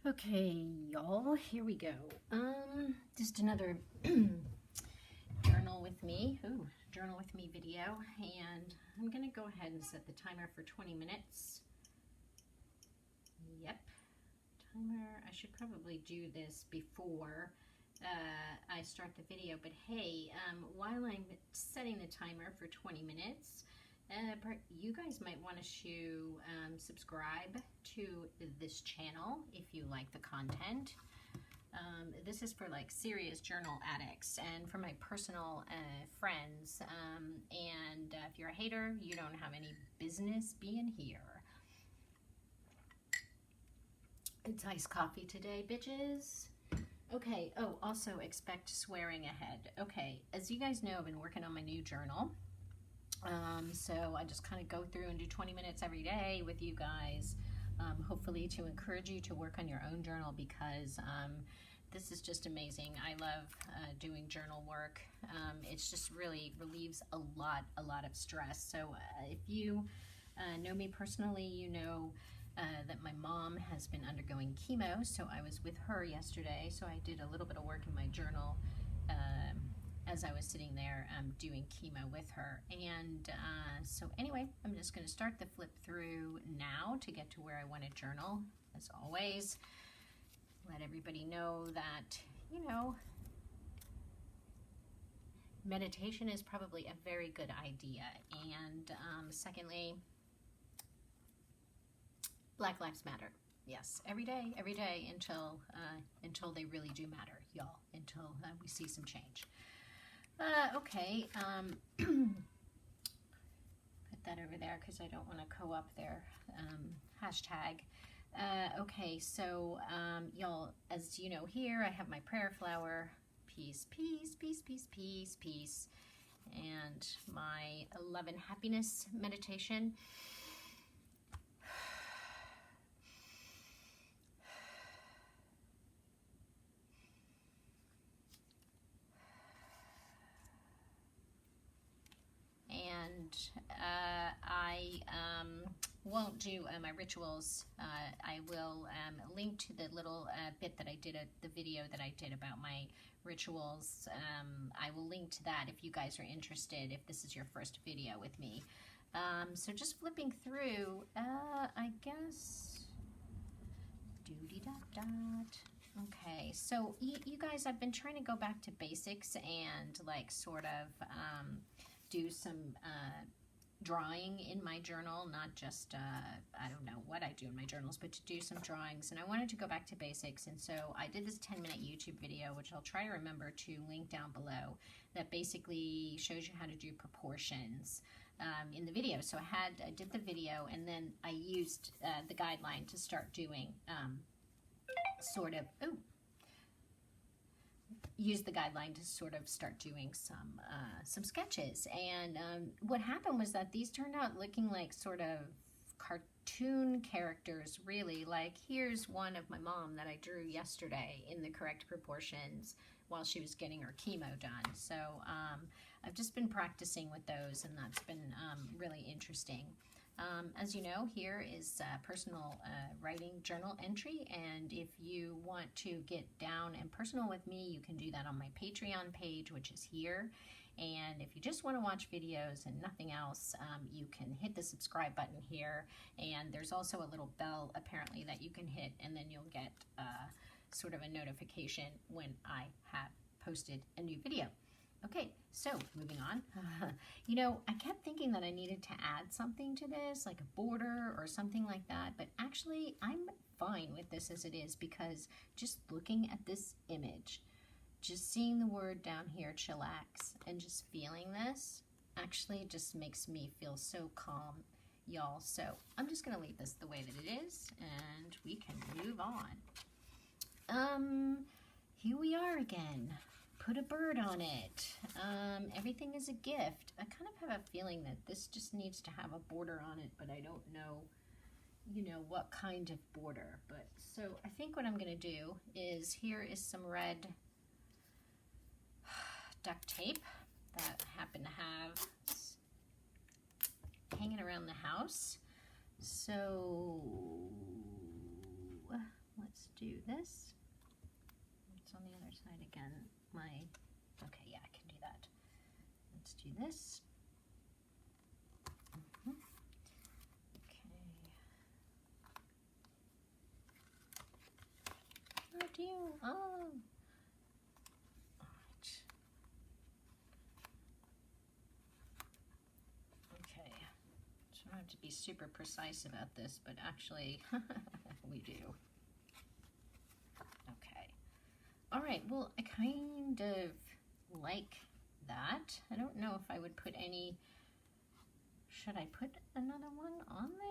Okay, y'all, here we go. Just another journal with me. Journal with me video, and I'm gonna go ahead and set the timer for 20 minutes. Yep, timer. I should probably do this before I start the video, but hey, while I'm setting the timer for 20 minutes, you guys might want to subscribe to this channel if you like the content. This is for like serious journal addicts and for my personal friends. And if you're a hater, you don't have any business being here. It's iced coffee today, bitches. Okay, oh, also expect swearing ahead. Okay, as you guys know, I've been working on my new journal. So I just kind of go through and do 20 minutes every day with you guys, hopefully to encourage you to work on your own journal, because this is just amazing. I love doing journal work. It's just really relieves a lot of stress. So if you know me personally, you know that my mom has been undergoing chemo, so I was with her yesterday, so I did a little bit of work in my journal as I was sitting there doing chemo with her. And so anyway, I'm just going to start the flip through now to get to where I want to journal. As always, let everybody know that, you know, meditation is probably a very good idea. And secondly, Black Lives Matter. Yes, every day until they really do matter, y'all, until we see some change. Okay, put that over there because I don't want to co-op their hashtag. Okay, so y'all, as you know, here I have my prayer flower, peace, peace, peace, peace, peace, peace, and my love and happiness meditation. And I won't do my rituals. I will link to the little bit that I did at the video that I did about my rituals. I will link to that if you guys are interested, if this is your first video with me. So just flipping through, I guess, doody-dot-dot. Okay, so you guys, I've been trying to go back to basics and like sort of do some drawing in my journal, not just, I don't know what I do in my journals, but to do some drawings. And I wanted to go back to basics, and so I did this 10-minute YouTube video, which I'll try to remember to link down below, that basically shows you how to do proportions in the video. So I did the video, and then I used the guideline to start doing use the guideline to sort of start doing some sketches. And what happened was that these turned out looking like sort of cartoon characters, really. Like here's one of my mom that I drew yesterday in the correct proportions while she was getting her chemo done. So I've just been practicing with those, and that's been really interesting. As you know, here is personal writing journal entry, and if you want to get down and personal with me, you can do that on my Patreon page, which is here. And if you just want to watch videos and nothing else, you can hit the subscribe button here, and there's also a little bell apparently that you can hit, and then you'll get sort of a notification when I have posted a new video. Okay, so moving on. You know, I kept thinking that I needed to add something to this, like a border or something like that, but actually I'm fine with this as it is, because just looking at this image, just seeing the word down here, chillax, and just feeling this actually just makes me feel so calm, y'all. So I'm just gonna leave this the way that it is, and we can move on. Here we are again. Put a bird on it. Everything is a gift. I kind of have a feeling that this just needs to have a border on it, but I don't know, you know, what kind of border. But so I think what I'm gonna do is, here is some red duct tape that I happen to have hanging around the house. So let's let's do this. It's on the other side again. Okay, yeah, I can do that. Let's do this. Okay. Oh, do you? Oh. All right. Okay. So I don't have to be super precise about this, but actually, we do. Okay. All right. Well, I kind of like that. I don't know if I would put any. Should I put another one on there?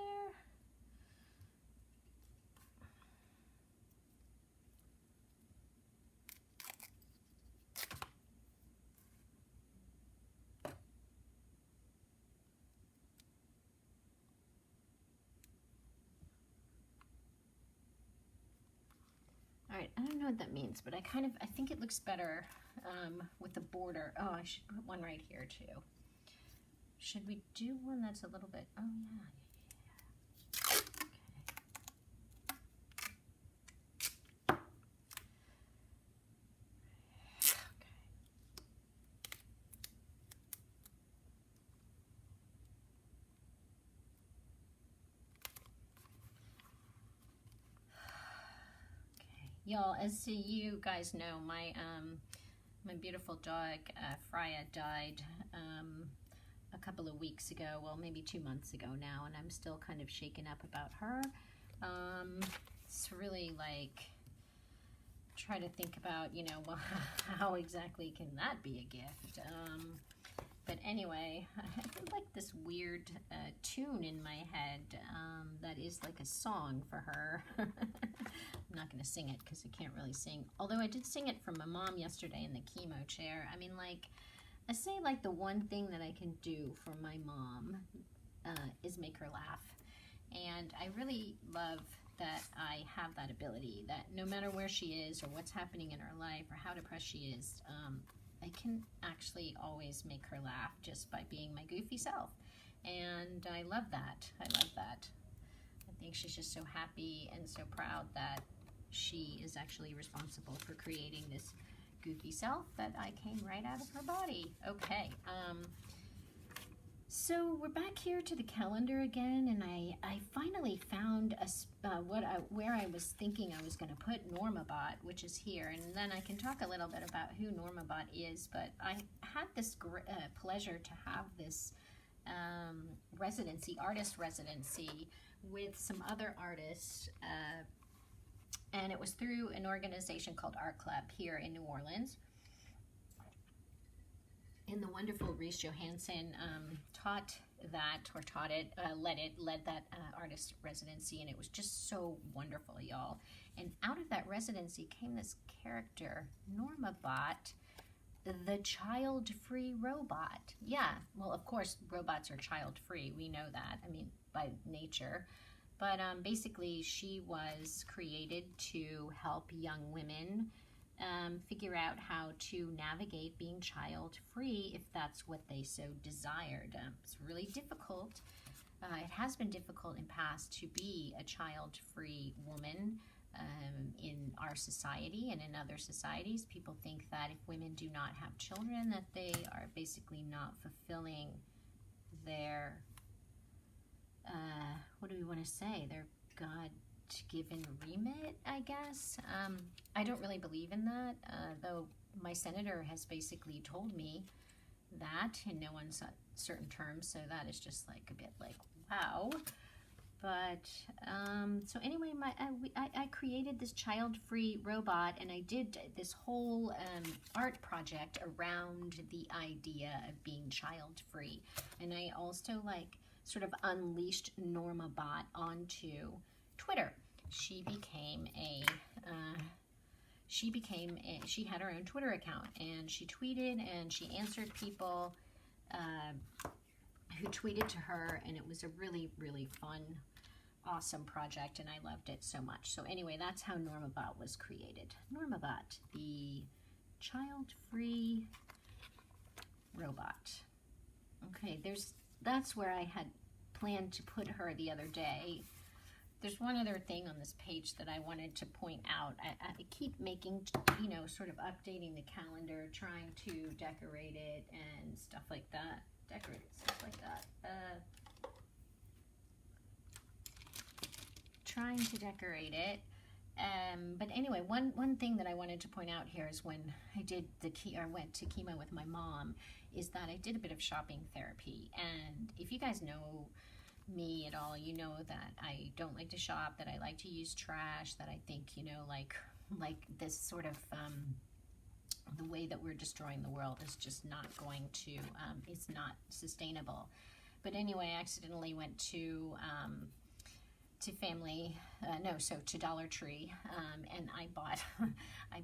All right, I don't know what that means, but I think it looks better with the border. Oh, I should put one right here too. Should we do one that's a little bit, oh yeah. Y'all, as you guys know, my beautiful dog Freya died a couple of weeks ago. Well, maybe 2 months ago now, and I'm still kind of shaken up about her. It's really like try to think about, you know, well, how exactly can that be a gift? But anyway, I have like this weird tune in my head that is like a song for her. I'm not going to sing it because I can't really sing. Although I did sing it for my mom yesterday in the chemo chair. I mean, like, I say like the one thing that I can do for my mom is make her laugh. And I really love that I have that ability, that no matter where she is or what's happening in her life or how depressed she is, I can actually always make her laugh just by being my goofy self. And I love that. I love that. I think she's just so happy and so proud that she is actually responsible for creating this goofy self that I came right out of her body. Okay. So we're back here to the calendar again, and I finally found where I was thinking I was going to put Normabot, which is here, and then I can talk a little bit about who Normabot is. But I had this pleasure to have this artist residency with some other artists, and it was through an organization called Art Club here in New Orleans. And the wonderful Reese Johansson led that artist residency, and it was just so wonderful, y'all. And out of that residency came this character, Normabot, the child-free robot. Yeah, well, of course, robots are child-free. We know that, I mean, by nature. But basically, she was created to help young women figure out how to navigate being child-free if that's what they so desired. It's really difficult. It has been difficult in past to be a child-free woman in our society and in other societies. People think that if women do not have children, that they are basically not fulfilling their, what do we want to say, their God-given remit, I guess. I don't really believe in that, though my senator has basically told me that in no uncertain terms, so that is just like a bit like, wow. But, so anyway, I created this child-free robot, and I did this whole art project around the idea of being child-free. And I also like sort of unleashed Normabot onto Twitter. She had her own Twitter account, and she tweeted and she answered people who tweeted to her, and it was a really, really fun, awesome project, and I loved it so much. So anyway, that's how Normabot was created. Normabot, the child-free robot. Okay, that's where I had planned to put her the other day, There's one other thing on this page that I wanted to point out. I keep making, you know, sort of updating the calendar, trying to decorate it and stuff like that. Decorate it, stuff like that. Trying to decorate it. But anyway, one thing that I wanted to point out here is when I did went to chemo with my mom, is that I did a bit of shopping therapy. And if you guys know me at all, you know that I don't like to shop, that I like to use trash, that I think, you know, like this sort of the way that we're destroying the world is just not going to, it's not sustainable. But anyway, I accidentally went to Dollar Tree, and I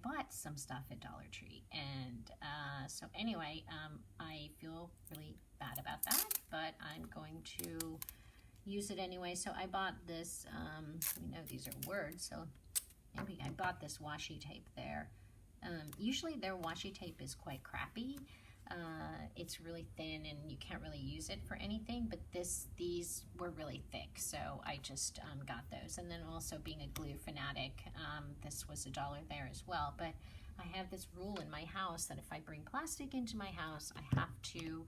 bought some stuff at Dollar Tree, and so anyway, I feel really bad about that, but I'm going to use it anyway. So I bought this, we know these are words, so maybe I bought this washi tape there. Usually their washi tape is quite crappy. It's really thin and you can't really use it for anything, but these were really thick, so I just got those. And then also being a glue fanatic, this was $1 there as well. But I have this rule in my house that if I bring plastic into my house, I have to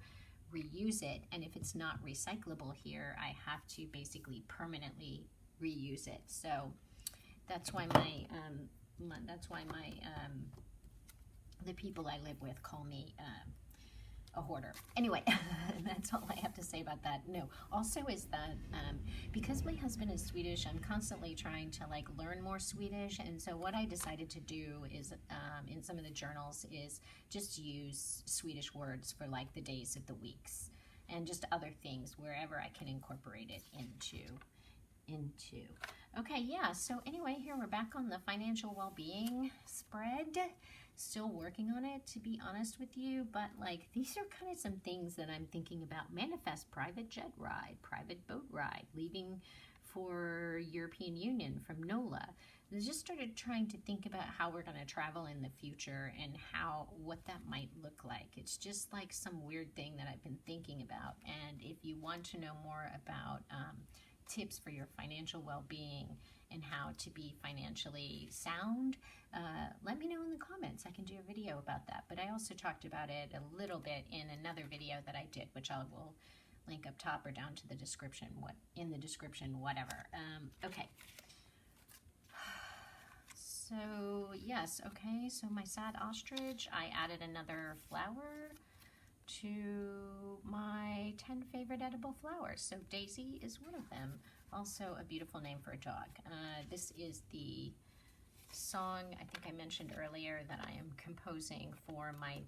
reuse it, and if it's not recyclable here, I have to basically permanently reuse it. So that's why the people I live with call me a hoarder. Anyway, that's all I have to say about that. No, also is that because my husband is Swedish, I'm constantly trying to like learn more Swedish, and so what I decided to do is in some of the journals is just use Swedish words for like the days of the weeks and just other things wherever I can incorporate it into. Okay, yeah, so anyway, here we're back on the financial well-being spread. Still working on it, to be honest with you, but like these are kind of some things that I'm thinking about. Manifest private jet ride, private boat ride, leaving for European Union from NOLA. I just started trying to think about how we're going to travel in the future and what that might look like. It's just like some weird thing that I've been thinking about. And if you want to know more about tips for your financial well-being and how to be financially sound, let me know in the comments. I can do a video about that. But I also talked about it a little bit in another video that I did, which I will link up top or down to the description, whatever. Okay. So yes, okay, so my sad ostrich, I added another flower to my 10 favorite edible flowers. So Daisy is one of them. Also a beautiful name for a dog. This is the song I think I mentioned earlier that I am composing for my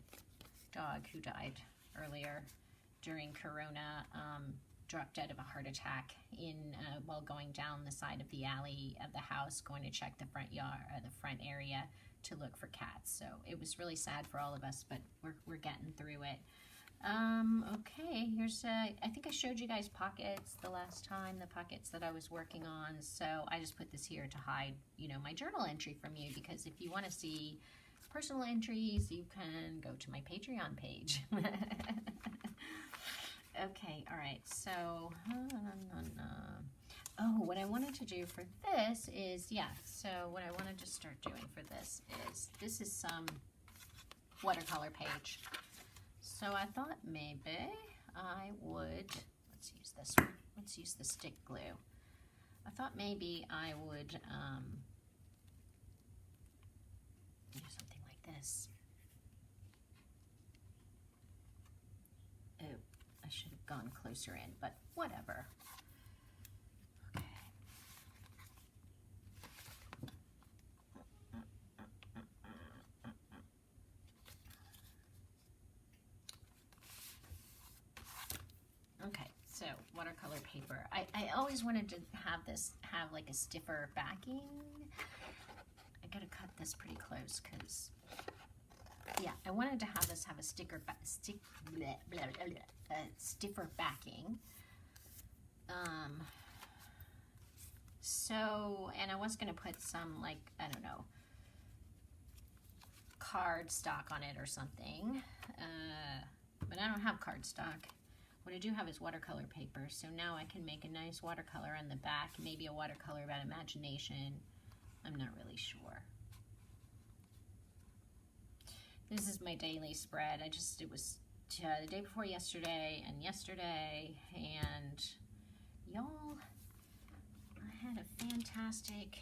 dog who died earlier during Corona, dropped dead of a heart attack while going down the side of the alley of the house, going to check the front yard, the front area to look for cats. So it was really sad for all of us, but we're getting through it. Okay, here's I think I showed you guys pockets the last time, the pockets that I was working on. So I just put this here to hide, you know, my journal entry from you, because if you want to see personal entries, you can go to my Patreon page. Okay, all right, so oh, what I wanted to do for this is, so what I wanted to start doing for this is some watercolor page. So I thought maybe I would, let's use this one, let's use the stick glue. I thought maybe I would do something like this. Oh, I should have gone closer in, but whatever. Okay. Okay, so watercolor paper. I always wanted to have like a stiffer backing. I gotta cut this pretty close because, yeah, I wanted to have this have a stiffer backing. So, and I was gonna put some, like, I don't know, cardstock on it or something, but I don't have cardstock. What I do have is watercolor paper, so now I can make a nice watercolor on the back, maybe a watercolor about imagination. I'm not really sure. This is my daily spread. It was the day before yesterday, and y'all, I had a fantastic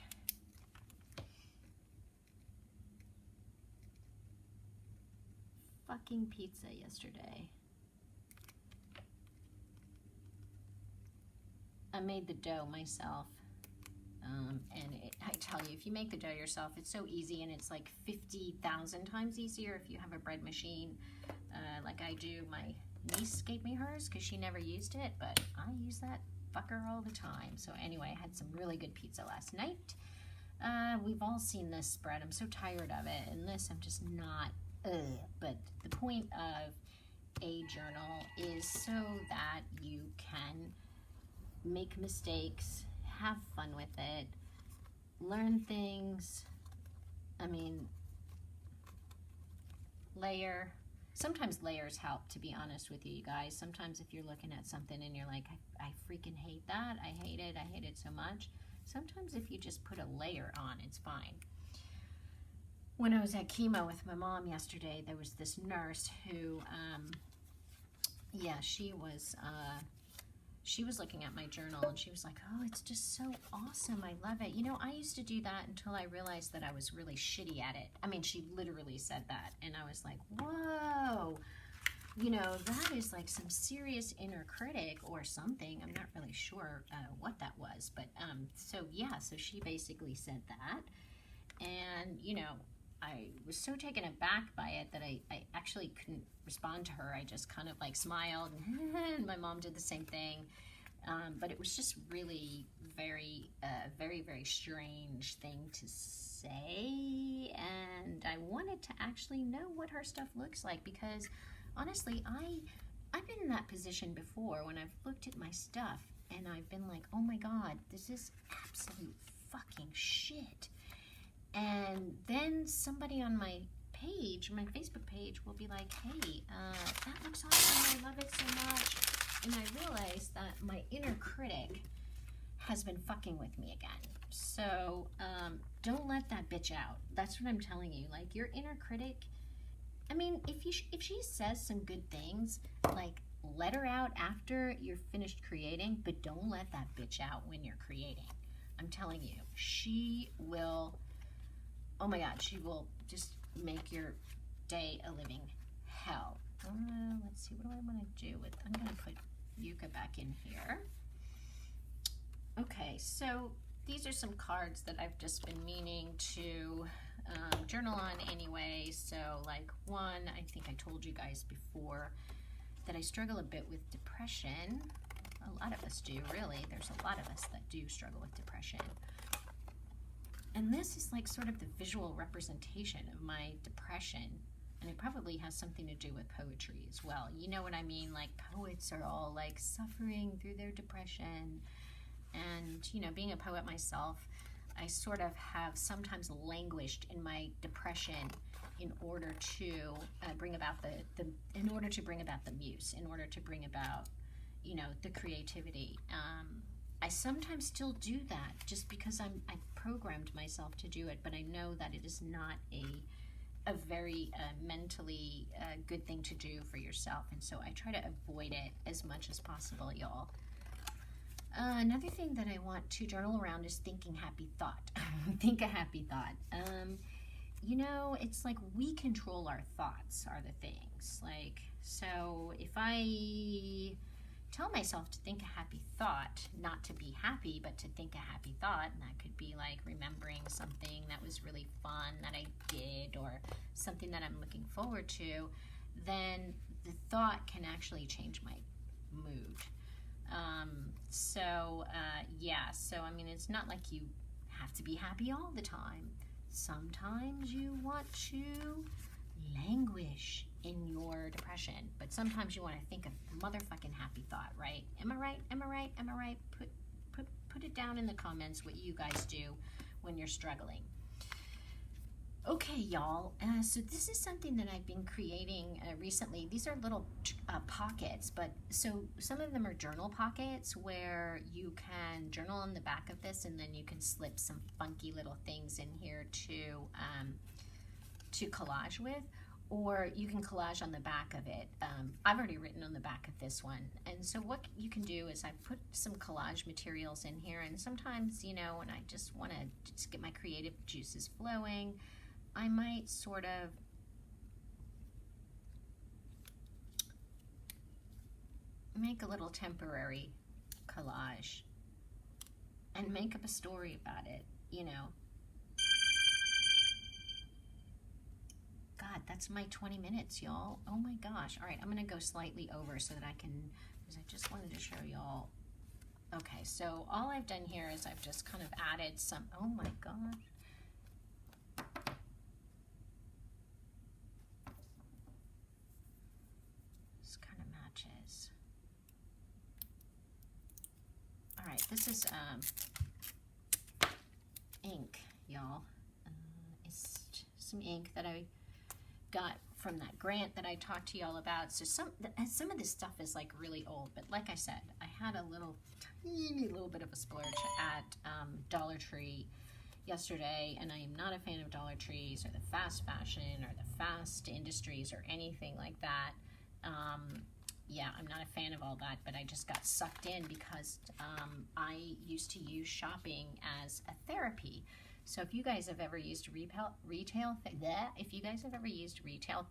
fucking pizza yesterday. I made the dough myself, and I tell you, if you make the dough yourself, it's so easy, and it's like 50,000 times easier if you have a bread machine like I do. My niece gave me hers because she never used it, but I use that fucker all the time. So anyway, I had some really good pizza last night. We've all seen this spread. I'm so tired of it, and this I'm just not, but the point of a journal is so that you can make mistakes, have fun with it, learn things. I mean, sometimes layers help, to be honest with you guys. Sometimes if you're looking at something and you're like, I freaking hate that, I hate it so much. Sometimes if you just put a layer on, it's fine. When I was at chemo with my mom yesterday, there was this nurse who, she was looking at my journal, and she was like, oh, it's just so awesome. I love it. You know, I used to do that until I realized that I was really shitty at it. I mean, she literally said that. And I was like, whoa, you know, that is like some serious inner critic or something. I'm not really sure what that was. But so she basically said that. And, you know, I was so taken aback by it that I actually couldn't respond to her. I just kind of like smiled, and my mom did the same thing. But it was just really very, very strange thing to say. And I wanted to actually know what her stuff looks like, because honestly, I've been in that position before when I've looked at my stuff and I've been like, oh my God, this is absolute fucking shit. And then somebody on my page, my Facebook page, will be like, hey, that looks awesome, I love it so much. And I realized that my inner critic has been fucking with me again. So don't let that bitch out. That's what I'm telling you. Like, your inner critic, I mean, if she says some good things, like, let her out after you're finished creating, but don't let that bitch out when you're creating. I'm telling you, she will... Oh my God, she will just make your day a living hell. Let's see, what do I want to do with, I'm going to put Yucca back in here. Okay, so these are some cards that I've just been meaning to journal on anyway. So like one, I think I told you guys before that I struggle a bit with depression. A lot of us do, really. There's a lot of us that do struggle with depression. And this is like sort of the visual representation of my depression. And it probably has something to do with poetry as well. You know what I mean? Like, poets are all like suffering through their depression. And, you know, being a poet myself, I sort of have sometimes languished in my depression in order to bring about the muse, in order to bring about, you know, the creativity. I sometimes still do that just because I programmed myself to do it, but I know that it is not a very mentally good thing to do for yourself, and so I try to avoid it as much as possible, y'all. Another thing that I want to journal around is thinking happy thought. Think a happy thought. You know, it's like we control our thoughts are the things. Like, so if I tell myself to think a happy thought, not to be happy, but to think a happy thought, and that could be like remembering something that was really fun that I did, or something that I'm looking forward to, then the thought can actually change my mood. So I mean, it's not like you have to be happy all the time. Sometimes you want to languish in your depression, but sometimes you want to think a motherfucking happy thought, right? Am I right? Am I right? Am I right? Put it down in the comments what you guys do when you're struggling. Okay, y'all. So this is something that I've been creating recently. These are little pockets, but so some of them are journal pockets where you can journal on the back of this, and then you can slip some funky little things in here to collage with, or you can collage on the back of it. I've already written on the back of this one, and so what you can do is I put some collage materials in here, and sometimes, you know, when I just want to just get my creative juices flowing, I might sort of make a little temporary collage and make up a story about it, you know. God, that's my 20 minutes, y'all. Oh my gosh. All right, I'm gonna go slightly over so that I can, because I just wanted to show y'all. Okay, so all I've done here is I've just kind of added some, oh my gosh. All right, this is ink, y'all. It's some ink that I got from that grant that I talked to y'all about. So some of this stuff is like really old, but like I said, I had a teeny little bit of a splurge at Dollar Tree yesterday, and I am not a fan of Dollar Trees or the fast fashion or the fast industries or anything like that. Yeah, I'm not a fan of all that, but I just got sucked in because I used to use shopping as a therapy. So if you guys have ever used retail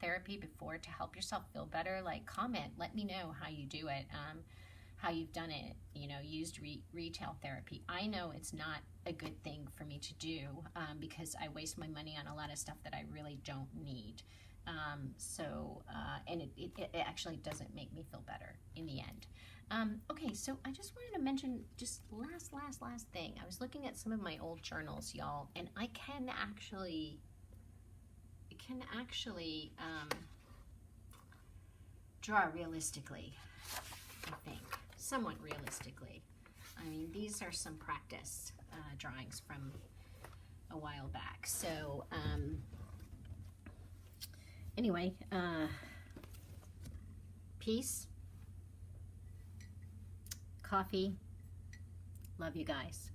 therapy before to help yourself feel better, like, comment, let me know how you do it, how you've done it, you know, used retail therapy. I know it's not a good thing for me to do because I waste my money on a lot of stuff that I really don't need. And it actually doesn't make me feel better in the end. Okay, so I just wanted to mention just last thing. I was looking at some of my old journals, y'all, and I can actually draw realistically, I think, somewhat realistically. I mean, these are some practice drawings from a while back. So, anyway, peace, coffee, love you guys.